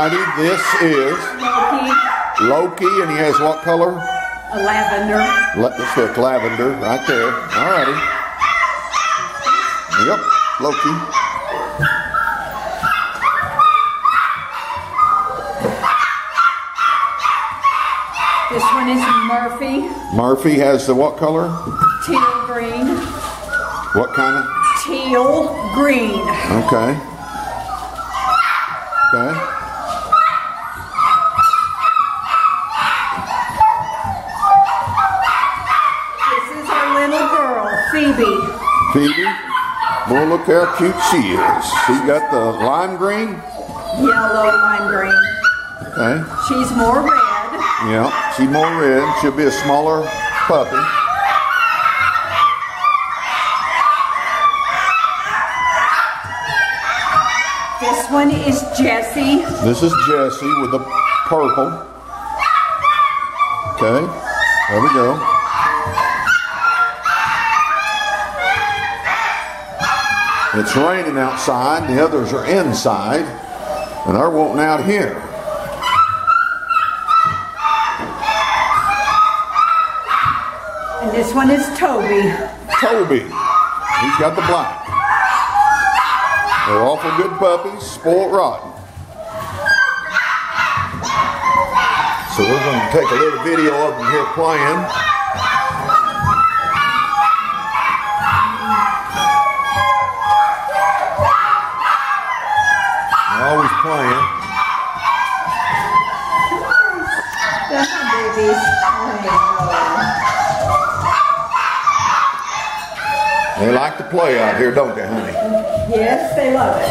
righty, this is Loki, and he has what color? A lavender. Let's look, lavender, right there. All righty. Yep, Loki. This one is Murphy. Murphy has the what color? Teal green. What kind of? Teal green. Okay. Okay. This is our little girl, Phoebe. Phoebe? Well, look how cute she is. She's got the lime green? Yellow lime green. Okay. She's more red. Yeah, she's more red. She'll be a smaller puppy. This one is Jessie. This is Jessie with the purple. Okay, there we go. It's raining outside, the others are inside, and they're wanting out here. And this one is Toby. Toby, he's got the black. They're awful good puppies, spoiled rotten. So we're going to take a little video of them here playing. They're always playing. They like to play out here, don't they, honey? Yes, they love it.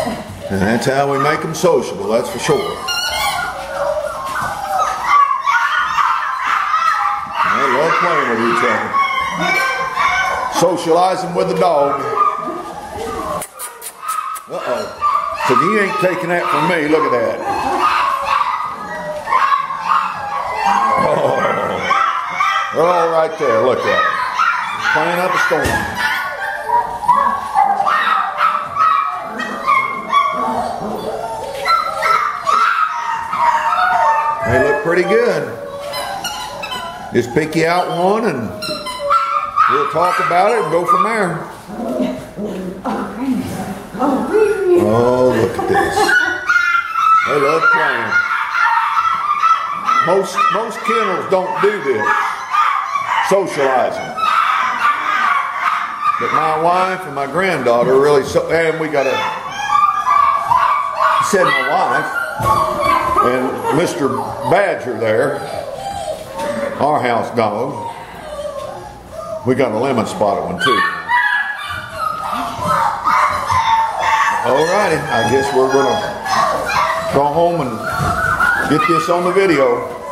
And that's how we make them sociable, that's for sure. They love playing with each other. Socializing with the dog. Uh-oh. So you ain't taking that from me, look at that. Oh. They're all right there, look at it. Playing up a storm. They look pretty good. Just pick you out one and we'll talk about it and go from there. Oh, look at this. They love playing. Most kennels don't do this, socializing. But my wife and my granddaughter really, and we got said my wife, and Mr. Badger there, our house dog, we got a lemon spotted one too. Alrighty, I guess we're going to go home and get this on the video.